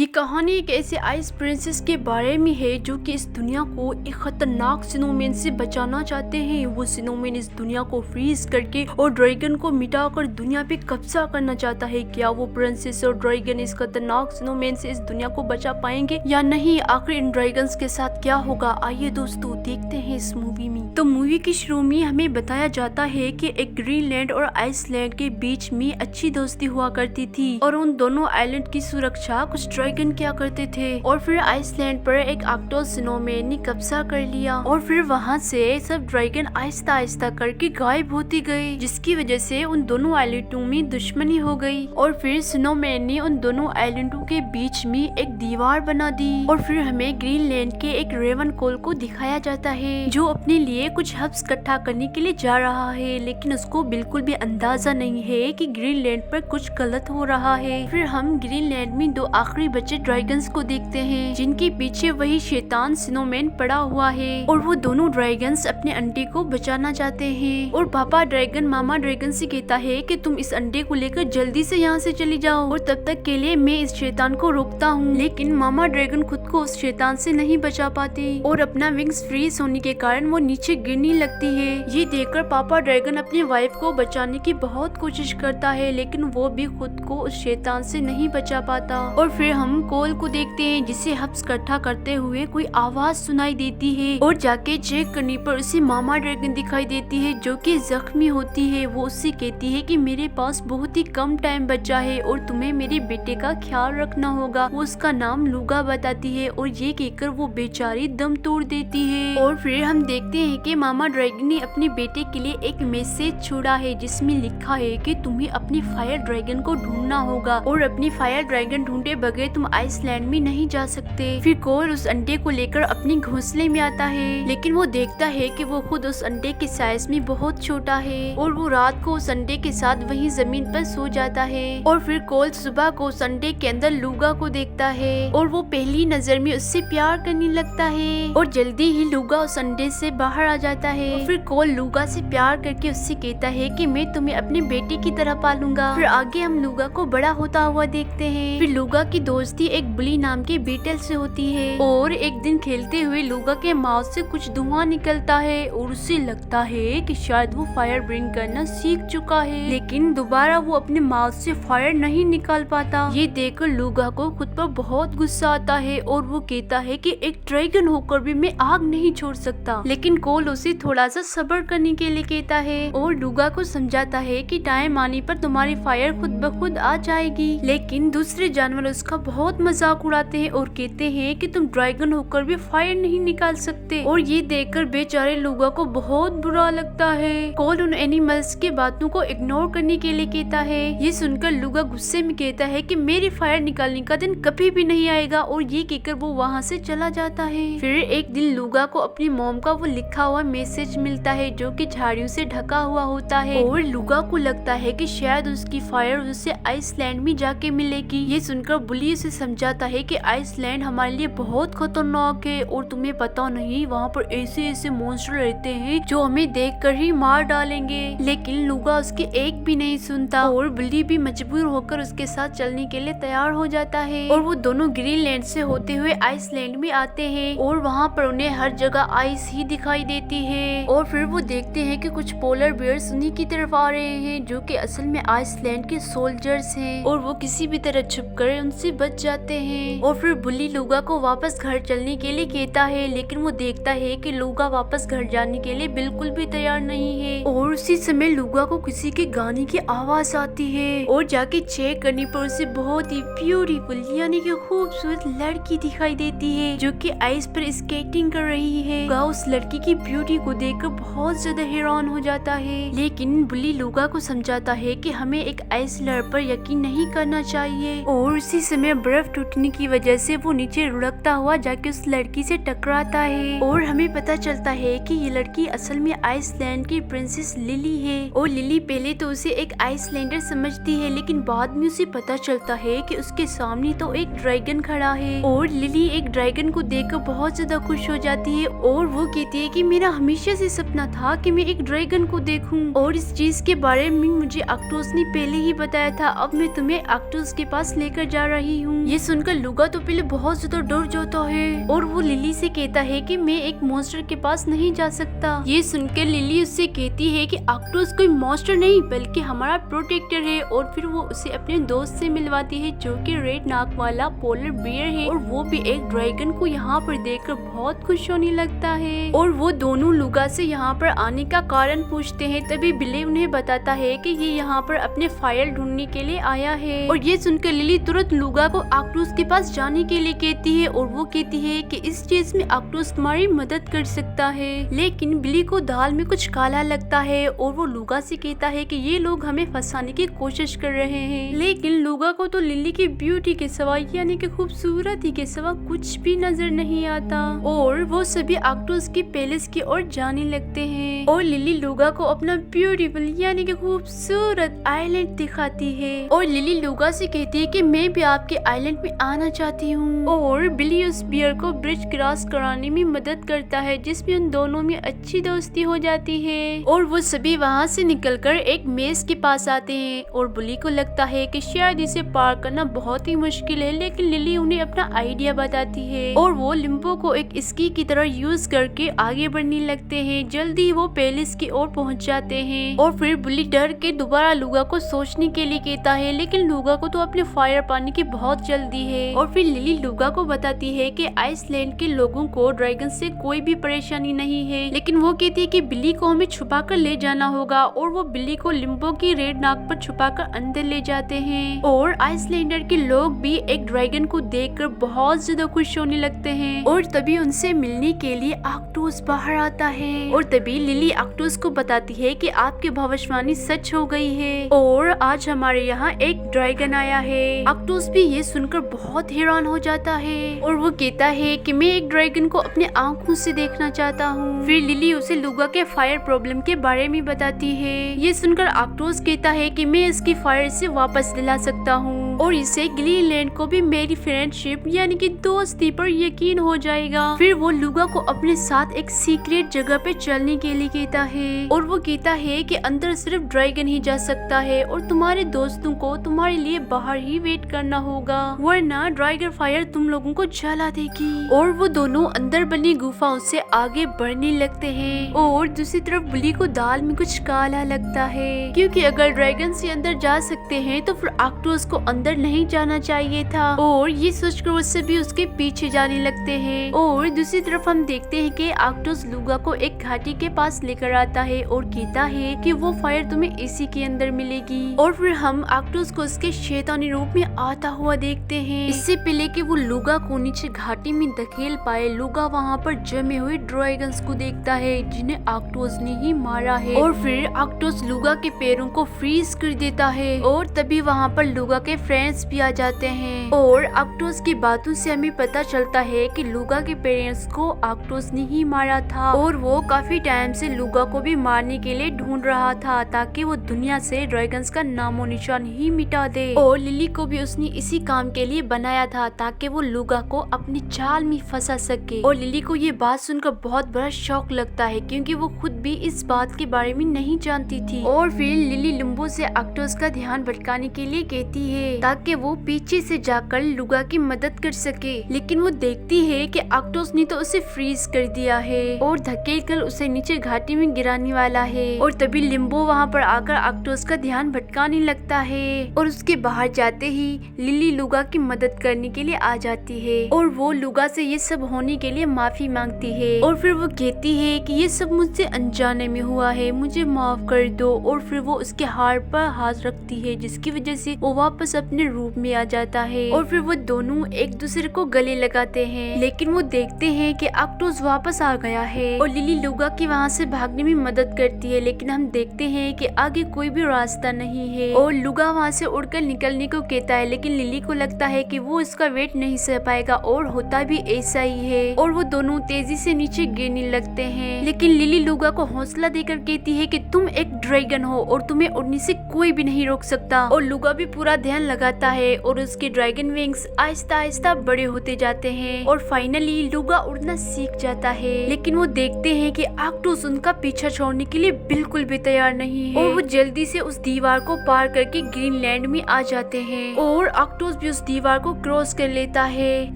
कहानी एक ऐसे आइस प्रिंसेस के बारे में है जो कि इस दुनिया को एक खतरनाक स्नोमैन से बचाना चाहते हैं। वो स्नोमैन इस दुनिया को फ्रीज करके और ड्रैगन को मिटाकर दुनिया पे कब्जा करना चाहता है। क्या वो प्रिंसेस और ड्रैगन इस खतरनाक स्नोमैन से इस दुनिया को बचा पाएंगे या नहीं? आखिर इन ड्रैगन्स के साथ क्या होगा? आइए दोस्तों देखते हैं इस मूवी में। तो मूवी की शुरू में हमें बताया जाता है कि एक ग्रीनलैंड और आइसलैंड के बीच में अच्छी दोस्ती हुआ करती थी और उन दोनों आइलैंड की सुरक्षा कुछ ड्रैगन क्या करते थे। और फिर आइसलैंड पर एक आर्कटोस स्नोमैन ने कब्जा कर लिया और फिर वहाँ से सब ड्रैगन आहिस्ता आहिस्ता करके गायब होती गए, जिसकी वजह से उन दोनों आइलैंडों में दुश्मनी हो गई। और फिर स्नोमैन ने उन दोनों आइलैंडों के बीच में एक दीवार बना दी। और फिर हमें ग्रीनलैंड के एक रेवनकोल को दिखाया जाता है जो अपने लिए कुछ हब्स इकट्ठा करने के लिए जा रहा है, लेकिन उसको बिल्कुल भी अंदाजा नहीं है कि ग्रीनलैंड पर कुछ गलत हो रहा है। फिर हम ग्रीनलैंड में दो आखिरी बचे ड्रैगन्स को देखते हैं जिनके पीछे वही शैतान स्नोमैन पड़ा हुआ है और वो दोनों ड्रैगन्स अपने अंडे को बचाना चाहते हैं। और पापा ड्रैगन मामा ड्रैगन से कहता है कि तुम इस अंडे को लेकर जल्दी से यहाँ से चली जाओ और तब तक के लिए मैं इस शैतान को रोकता हूँ। लेकिन मामा ड्रैगन खुद को उस शैतान से नहीं बचा पाती और अपना विंग्स फ्रीज होने के कारण वो नीचे गिरने लगती है। ये देखकर पापा ड्रैगन अपनी वाइफ को बचाने की बहुत कोशिश करता है, लेकिन वो भी खुद को उस शैतान से नहीं बचा पाता। और फिर हम कोल को देखते हैं जिसे हब्स इकट्ठा करते हुए कोई आवाज सुनाई देती है और जाके चेक करने पर उसे मामा ड्रैगन दिखाई देती है जो कि जख्मी होती है। वो उससे कहती है कि मेरे पास बहुत ही कम टाइम बचा है और तुम्हें मेरे बेटे का ख्याल रखना होगा। वो उसका नाम लूगा बताती है और ये कहकर वो बेचारी दम तोड़ देती है। और फिर हम देखते हैं कि मामा ड्रैगन ने अपने बेटे के लिए एक मैसेज छोड़ा है जिसमें लिखा है कि तुम्हें अपनी फायर ड्रैगन को ढूंढना होगा और अपनी फायर ड्रैगन ढूंढे बगैर तुम आइसलैंड में नहीं जा सकते। फिर कोल उस अंडे को लेकर अपने घोंसले में आता है, लेकिन वो देखता है कि वो खुद उस अंडे के साइज में बहुत छोटा है और वो रात को उस अंडे के साथ वहीं जमीन पर सो जाता है। और फिर कोल सुबह को उस अंडे के अंदर लूगा को देखता है और वो पहली नजर में उससे प्यार करने लगता है और जल्दी ही लूगा उस अंडे से बाहर आ जाता है। और फिर कोल लूगा से प्यार करके उससे कहता है कि मैं तुम्हें अपने बेटे की तरह पालूंगा। फिर आगे हम लूगा को बड़ा होता हुआ देखते हैं। फिर लूगा की दोस्ती एक बुली नाम के बीटल से होती है और एक दिन खेलते हुए लूगा के माउथ से कुछ धुआं निकलता है और उसे लगता है कि शायद वो फायर ब्रिंग करना सीख चुका है, लेकिन दोबारा वो अपने माउथ से फायर नहीं निकाल पाता। ये देखकर लूगा को खुद पर बहुत गुस्सा आता है और वो कहता है कि एक ड्रैगन होकर भी मैं आग नहीं छोड़ सकता। लेकिन कोल उसे थोड़ा सा सब्र करने के लिए कहता है और लूगा को समझाता है कि टाइम आने पर तुम्हारी फायर खुद ब खुद आ जाएगी। लेकिन दूसरे जानवर उसका बहुत मजाक उड़ाते हैं और कहते हैं कि तुम ड्रैगन होकर भी फायर नहीं निकाल सकते। और ये देखकर बेचारे लूगा को बहुत बुरा लगता है। कोल उन एनिमल्स की बातों को इग्नोर करने के लिए कहता है। ये सुनकर लूगा गुस्से में कहता है कि मेरी फायर निकालने का दिन कभी भी नहीं आएगा और ये कहकर वो वहाँ से चला जाता है। फिर एक दिन लूगा को अपनी मॉम का वो लिखा हुआ मैसेज मिलता है जो कि झाड़ियों से ढका हुआ होता है और लूगा को लगता है कि शायद उसकी फायर उसे आइसलैंड में जाके मिलेगी। ये सुनकर बुली उसे समझाता है कि आइसलैंड हमारे लिए बहुत खतरनाक है और तुम्हें पता नहीं वहाँ पर ऐसे ऐसे मॉन्स्टर रहते हैं जो हमें देखकर ही मार डालेंगे। लेकिन लूगा उसके एक भी नहीं सुनता और बुली भी मजबूर होकर उसके साथ चलने के लिए तैयार हो जाता है। और वो दोनों ग्रीनलैंड से होते हुए आइसलैंड में आते हैं और वहाँ पर उन्हें हर जगह आइस ही दिखाई देती है। और फिर वो देखते हैं कि कुछ पोलर बियर्स उन्हीं की तरफ आ रहे हैं जो कि असल में आइसलैंड के सोल्जर्स हैं और वो किसी भी तरह छुपकर उनसे बच जाते हैं। और फिर बुली लूगा को वापस घर चलने के लिए कहता है, लेकिन वो देखता है कि लूगा वापस घर जाने के लिए बिल्कुल भी तैयार नहीं है। और उसी समय लूगा को किसी के गाने की आवाज आती है और जाके चेक करने पर उसे बहुत ही ब्यूटीफुल यानी कि खूबसूरत लड़की दिखाई देती है जो कि आइस पर स्केटिंग कर रही है। उस लड़की की ब्यूटी को देखकर बहुत ज्यादा हैरान हो जाता है, लेकिन बुली लूगा को समझाता है कि हमें एक आइस लड़ पर यकीन नहीं करना चाहिए। और उसी समय बर्फ टूटने की वजह से वो नीचे लुढ़कता हुआ जाके उस लड़की से टकराता है और हमें पता चलता है कि ये लड़की असल में आइसलैंड की प्रिंसेस लिली है। और लिली पहले तो उसे एक आइसलैंडर समझती है, लेकिन बाद में उसे पता चलता है कि उसके सामने तो एक ड्रैगन खड़ा है और लिली एक ड्रैगन को देखकर बहुत ज्यादा खुश हो जाती है और वो कहती है कि मेरा हमेशा से सपना था कि मैं एक ड्रैगन को देखूं और इस चीज के बारे में मुझे आक्टोस ने पहले ही बताया था। अब मैं तुम्हें आक्टोस के पास लेकर जा रही हूँ। ये सुनकर लुगा तो पहले बहुत ज्यादा डर जाता है और वो लिली से कहता है कि मैं एक मॉन्स्टर के पास नहीं जा सकता। ये सुनकर लिली उससे कहती है कि आक्टोस कोई मॉन्स्टर नहीं बल्कि हमारा प्रोटेक्टर है और फिर वो उसे अपने दोस्त से मिलवाती है जो कि रेड नाक वाला पोलर बियर है और वो भी एक ड्रैगन को यहाँ पर देखकर बहुत खुश होने लगता है और वो दोनों लुगा से यहाँ पर आने का कारण पूछते हैं। तभी बिली उन्हें बताता है कि ये यहाँ पर अपने फाइल ढूंढने के लिए आया है और ये सुनकर लिली तुरंत लुगा को आक्टोस के पास जाने के लिए कहती है और वो कहती है कि इस चीज में आक्टोस तुम्हारी मदद कर सकता है। लेकिन बिली को दाल में कुछ काला लगता है और वो लुगा से कहता है कि ये लोग हमें फंसाने की कोशिश कर रहे हैं। लेकिन लुगा को तो लिली की ब्यूटी के सिवा यानी कि खूबसूरती के सिवा कुछ भी नजर नहीं आता और वो सभी आक्टोस की पैलेस की ओर जाने लगते हैं और लिली लुगा को अपना ब्यूटीफुल यानी कि खूबसूरत आइलैंड दिखाती है और लिली लुगा से कहती है कि मैं भी आपके आइलैंड में आना चाहती हूँ और बिली उस बियर को ब्रिज क्रॉस कराने में मदद करता है जिसमें उन दोनों में अच्छी दोस्ती हो जाती है और वो सभी वहाँ से निकलकर एक मेज के पास आते हैं और बिली को लगता है कि शायद इसे पार करना बहुत ही मुश्किल है। लेकिन लिली उन्हें अपना आइडिया बताती है और वो लिम्बो को एक स्की की तरह यूज करके आगे बढ़ने लगते हैं। जल्दी ही वो पैलेस की ओर पहुंच जाते हैं और फिर बिली डर के दोबारा लुगा को सोचने के लिए कहता है लेकिन लुगा को तो अपने फायर पाने की बहुत जल्दी है और फिर लिली लुगा को बताती है कि आइसलैंड के लोगों को ड्रैगन से कोई भी परेशानी नहीं है। लेकिन वो कहती है कि बिली को हमें छुपा कर ले जाना होगा और वो बिली को लिम्बो की रेड नाक पर छुपाकर अंदर ले जाते हैं और आइसलैंडर के लोग भी एक ड्रैगन को देखकर बहुत ज्यादा खुश होने लगते हैं और तभी उनसे मिलने के लिए आक्टोस बाहर आता है और तभी लिली आक्टोस को बताती है कि आपकी भविष्यवाणी सच हो गई है और आज हमारे यहाँ एक ड्रैगन आया है। आक्टोस भी ये सुनकर बहुत हैरान हो जाता है और वो कहता है कि मैं एक ड्रैगन को अपने आंखों से देखना चाहता हूँ। फिर लिली उसे लुगा के फायर प्रॉब्लम के बारे में बताती है। ये सुनकर आक्टोस कहता है कि मैं इसकी फायर से वापस दिला सकता हूँ और इससे ग्रीनलैंड को भी मेरी फ्रेंडशिप यानी कि दोस्ती पर यकीन हो जाएगा। फिर वो लुगा को अपने साथ एक सीक्रेट जगह पे चलने के लिए कहता है और वो कहता है कि अंदर सिर्फ ड्रैगन ही जा सकता है और तुम्हारे दोस्तों को तुम्हारे लिए बाहर ही वेट करना होगा वरना ड्रैगन फायर तुम लोगों को जला देगी। और वो दोनों अंदर बनी गुफाओं से आगे बढ़ने लगते हैं और दूसरी तरफ बिली को दाल में कुछ काला लगता है क्योंकि अगर ड्रैगन से अंदर जा सकते हैं तो फिर आक्टोस को अंदर नहीं जाना चाहिए था और ये सोचकर वो सभी उसके पीछे जाने लगते हैं। और दूसरी तरफ हम देखते हैं कि आक्टोस लुगा को एक घाटी के पास लेकर आता है और कहता है कि वो फायर तुम्हें इसी के अंदर मिलेगी और फिर हम आक्टोस को उसके शैतानी रूप में आता हुआ देखते हैं। इससे पहले कि वो लुगा को नीचे घाटी में धकेल पाए लुगा वहाँ पर जमे हुए ड्रैगन्स को देखता है जिन्हें आक्टोस ने ही मारा है और फिर आक्टोस लुगा के पैरों को फ्रीज कर देता है और तभी वहाँ पर लुगा के फ्रेंड्स भी आ जाते हैं और आक्टोस की बातों से हमें पता चलता है कि लुगा के पेरेंट्स को आक्टोस ने ही मारा था और वो काफी टाइम से लुगा को भी मारने के लिए ढूंढ रहा था ताकि वो दुनिया से ड्रैगन्स का नामो निशान ही मिटा दे और लिली को भी उसने इसी काम के लिए बनाया था ताकि वो लुगा को अपनी चाल में फंसा सके। और लिली को ये बात सुनकर बहुत बड़ा शौक लगता है क्योंकि वो खुद भी इस बात के बारे में नहीं जानती थी और फिर लिली लिम्बो से आक्टोस का ध्यान भटकाने के लिए कहती है ताकि वो पीछे से जाकर लुगा की मदद कर सके। लेकिन वो देखती है कि आक्टोस ने तो उसे फ्रीज कर दिया है और धकेल कर उसे नीचे घाटी में गिराने वाला है और तभी लिम्बो वहाँ पर आकर आक्टोस का ध्यान भटकाने लगता है और उसके बाहर जाते ही लिली लुगा की मदद करने के लिए आ जाती है और वो लुगा से ये सब होने के लिए माफी मांगती है और फिर वो कहती है कि ये सब मुझसे अनजाने में हुआ है, मुझे माफ कर दो। और फिर वो उसके हाथ पर हाथ रखती है जिसकी वजह से वो वापस अपने रूप में आ जाता है और फिर वो दोनों एक दूसरे को गले लगाते हैं। लेकिन वो देखते हैं कि आक्टोस वापस आ गया है और लिली लुगा की वहाँ से भागने में मदद करती है। लेकिन हम देखते हैं कि आगे कोई भी रास्ता नहीं है और लुगा वहाँ से उड़कर निकलने को कहता है लेकिन लिली को लगता है कि वो इसका वेट नहीं सह पाएगा और होता भी ऐसा ही है और वो दोनों तेजी से नीचे गिरने लगते हैं। लेकिन लिली लुगा को हौसला देकर कहती है कि तुम एक ड्रैगन हो और तुम्हें उड़ने से कोई भी नहीं रोक सकता। और लुगा भी पूरा ध्यान लगाता है और उसके ड्रैगन विंग्स आहिस्ता आहिस्ता बड़े होते जाते हैं और फाइनली लुगा उड़ना सीख जाता है। लेकिन वो देखते हैं कि आक्टोस उनका पीछा छोड़ने के लिए बिल्कुल भी तैयार नहीं है और वो जल्दी से उस दीवार को पार करके ग्रीनलैंड में आ जाते हैं और आक्टोस भी उस दीवार को क्रॉस कर लेता है।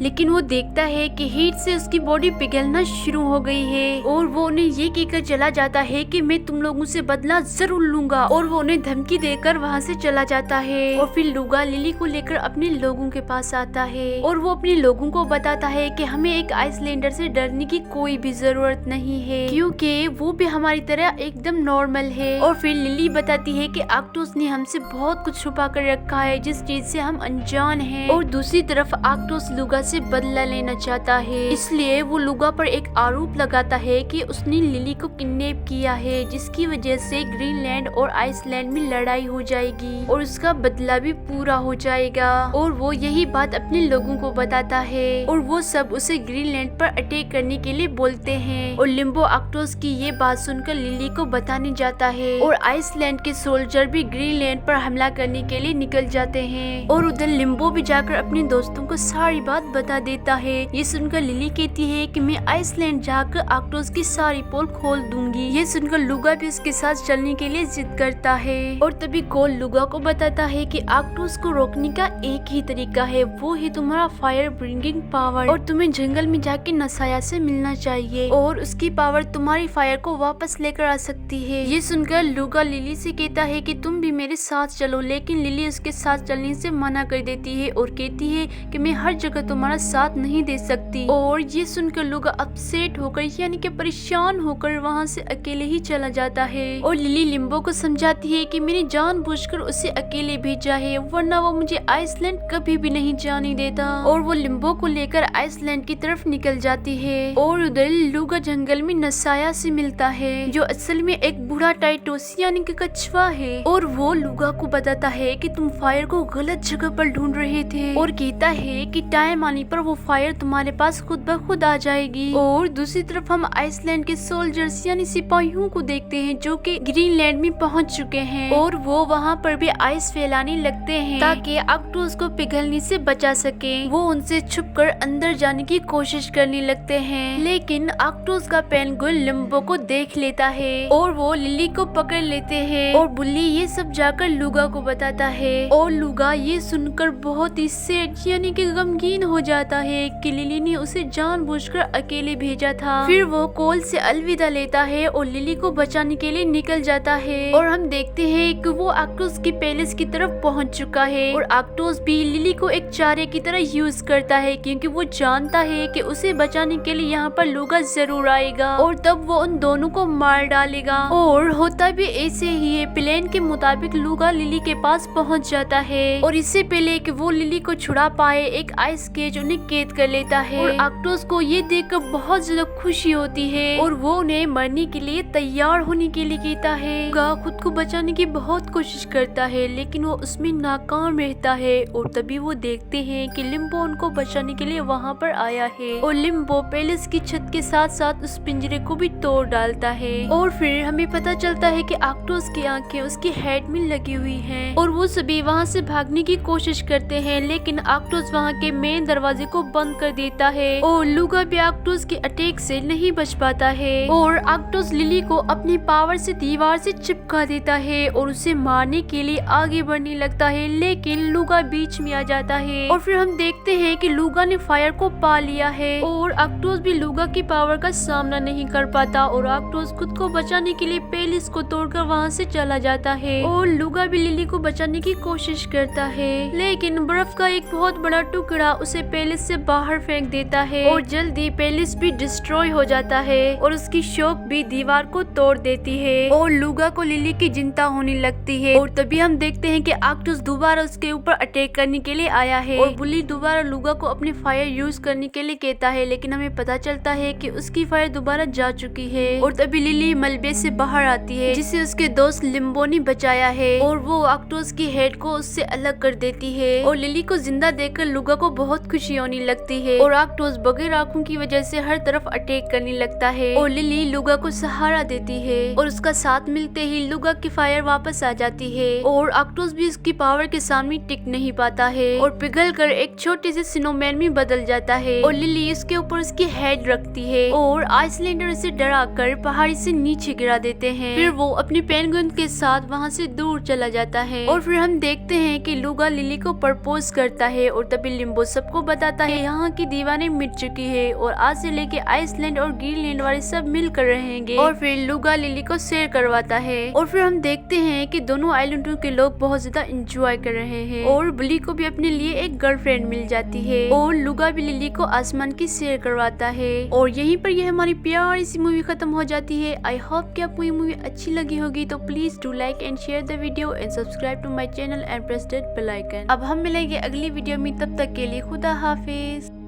लेकिन वो देखता है कि हीट से उसकी बॉडी पिघलना शुरू हो गई है और वो उन्हें ये कहकर चला जाता है कि मैं तुम लोगों से बदला जरूर लूंगा और वो उन्हें धमकी देकर वहाँ से चला जाता है। और फिर लुगा लिली को लेकर अपने लोगों के पास आता है और वो अपने लोगों को बताता है कि हमें एक आइसलैंडर से डरने की कोई भी जरूरत नहीं है क्योंकि वो भी हमारी तरह एकदम नॉर्मल है। और फिर लिली बताती है कि आक्टोस ने हमसे बहुत कुछ छुपा कर रखा है जिस चीज से हम अनजान हैं। और दूसरी तरफ आक्टोस लुगा से बदला लेना चाहता है, इसलिए वो लुगा पर एक आरोप लगाता है कि उसने लिली को किडनैप किया है जिसकी वजह से ग्रीनलैंड और आइसलैंड में लड़ाई हो जाएगी और उसका बदला भी पूरा हो जाएगा। और वो यही बात अपने लोगों को बताता है और वो सब उसे ग्रीनलैंड पर अटैक करने के लिए बोलते हैं। और लिम्बो आक्टोस की ये बात सुनकर लिली को बताने जाता है और आइसलैंड के सोल्जर भी ग्रीनलैंड पर हमला करने के लिए निकल जाते हैं। और उधर लिम्बो भी जाकर अपने दोस्तों को सारी बात बता देता है। ये सुनकर लिली कहती है कि मैं आइसलैंड जाकर आक्टोस की सारी पोल खोल दूंगी। ये सुनकर लुगा भी उसके साथ चलने के लिए जिद करता है। और तभी कोल लुगा को बताता है कि आक्टोस को रोकने का एक ही तरीका है, वो है तुम्हारा फायर ब्रिंगिंग पावर और तुम्हें जंगल में जाके नसाया से मिलना चाहिए और उसकी पावर तुम्हारी फायर को वापस लेकर आ सकती है। ये सुनकर लुगा लिली से कहता है कि तुम भी मेरे साथ चलो, लेकिन लिली उसके साथ चलने से मना कर देती है और कहती है कि मैं हर जगह तुम्हारा साथ नहीं दे सकती। और ये सुनकर लुगा अपसेट होकर यानी कि परेशान होकर वहाँ से अकेले ही चला जाता है। और लिली लिम्बो को समझाती है कि मैंने जानबूझकर उसे अकेले भेजा है वरना वो मुझे आइसलैंड कभी भी नहीं जाने देता। और वो लिम्बो को लेकर आइसलैंड की तरफ निकल जाती है और उधर लुगा जंगल में नसाया से मिलता है जो असल में एक बूढ़ा टाइटोस यानी कि कछुआ है। और वो लुगा को बताता है कि तुम फायर को गलत जगह पर ढूंढ रहे थे और कहता है कि टाइम आने पर वो फायर तुम्हारे पास खुद ब खुद आ जाएगी। और दूसरी तरफ हम आइसलैंड के सोल्जर्स यानी सिपाहियों को देखते हैं जो कि ग्रीनलैंड में पहुंच चुके हैं और वो वहां पर भी आइस फैलाने लगते हैं ताकि आक्टोस को पिघलने से बचा सके। वो उनसे छुपकर अंदर जाने की कोशिश करने लगते हैं लेकिन आक्टोस का पेंगुइन लिम्बो को देख लेता है और वो लिली को पकड़ लेते हैं और बुल्ली ये सब जाकर लुगा को बताता है। और लुगा ये सुनकर बहुत ही सैड यानी कि गमगीन हो जाता है कि लिली ने उसे जानबूझकर अकेले भेजा था। फिर वो कोल से अलविदा लेता है और लिली को बचाने के लिए निकल जाता है। और हम देखते हैं कि वो आक्टोस की पैलेस की तरफ पहुंच चुका है और आक्टोस भी लिली को एक चारे की तरह यूज करता है क्योंकि वो जानता है कि उसे बचाने के लिए यहाँ पर लुगा जरूर आएगा और तब वो उन दोनों को मार डालेगा। और होता भी ऐसे ही है, प्लान के मुताबिक लुगा लिली के पास पहुंच जाता है और इससे पहले कि वो लिली को छुड़ा पाए एक आइस केज उन्हें कैद कर लेता है। और आक्टोस को ये देखकर बहुत ज्यादा खुशी होती है और वो उन्हें मरने के लिए तैयार होने के लिए कहता है। लुगा खुद को बचाने की बहुत कोशिश करता है लेकिन वो उसमें नाकाम रहता है। और तभी वो देखते हैं कि लिम्बो उनको बचाने के लिए वहाँ पर आया है और लिम्बो पैलेस की छत के साथ साथ उस पिंजरे को भी तोड़ डालता है। और फिर हमें पता चलता है कि आक्टोस की आंखें उसकी हेड में लगी हुई हैं और वो सभी वहाँ से भागने की कोशिश करते हैं लेकिन आक्टोस वहाँ के मेन दरवाजे को बंद कर देता है और लुगा भी आक्टोस के अटैक से नहीं बच पाता है। और आक्टोस लिली को अपनी पावर से दीवार से चिपका देता है और उसे मारने के लिए आगे बढ़ने लगता है लेकिन लुगा बीच में आ जाता है। और फिर हम देखते हैं कि लुगा ने फायर को पा लिया है और आक्टोस भी लुगा की पावर का सामना नहीं कर पाता और आक्टोस खुद को बचाने के लिए पैलेस को तोड़कर वहाँ से चला जाता है। और लुगा भी लिली को बचाने की कोशिश करता है लेकिन बर्फ का एक बहुत बड़ा टुकड़ा उसे पैलेस से बाहर फेंक देता है और जल्दी पैलेस भी डिस्ट्रॉय हो जाता है और उसकी शॉक भी दीवार को तोड़ देती है और लुगा को लिली की चिंता होने लगती है। और तभी हम देखते हैं कि आक्टोस दोबारा उसके ऊपर अटैक करने के लिए आया है और बुल्ली दोबारा लुगा को अपनी फायर यूज करने के लिए कहता है लेकिन हमें पता चलता है कि उसकी फायर दोबारा जा चुकी है। और तभी लिली मलबे से बाहर आती है जिसे उसके दोस्त लिम्बो ने बचाया है और वो आक्टोस की हेड को उससे अलग कर देती है। और लिली को जिंदा देखकर लुगा को बहुत खुशी होने लगती है और आक्टोस बगैर आंखों की वजह से हर तरफ अटैक करने लगता है और लिली लुगा को सहारा देती है और उसका साथ में मिलते ही लुगा की फायर वापस आ जाती है और ऑक्टोपस भी उसकी पावर के सामने टिक नहीं पाता है और पिघल कर एक छोटे से स्नोमैन में बदल जाता है और लिली उसके ऊपर उसकी हेड रखती है और आइसलैंडर उसे डरा कर पहाड़ी से नीचे गिरा देते हैं। फिर वो अपनी पेंगुइन के साथ वहाँ से दूर चला जाता है और फिर हम देखते हैं कि लुगा लिली को प्रपोज करता है और तभी लिम्बो सबको बताता है यहाँ की दीवारें मिट चुकी है और आज से लेके आइसलैंड और ग्रीनलैंड वाले सब मिलकर रहेंगे और फिर लुगा लिली को शेयर करवाता है और फिर हम देखते हैं कि दोनों आइलैंडों के लोग बहुत ज्यादा एंजॉय कर रहे हैं और बुली को भी अपने लिए एक गर्लफ्रेंड मिल जाती है और लुगा भी लिली को आसमान की शेयर करवाता है और यहीं पर ये हमारी प्यारी सी मूवी खत्म हो जाती है। आई होप कि आपको ये मूवी अच्छी लगी होगी, तो please do like and share the video and subscribe to my channel and press that bell icon. अब हम मिलेंगे अगली वीडियो में, तब तक के लिए खुदा हाफिज।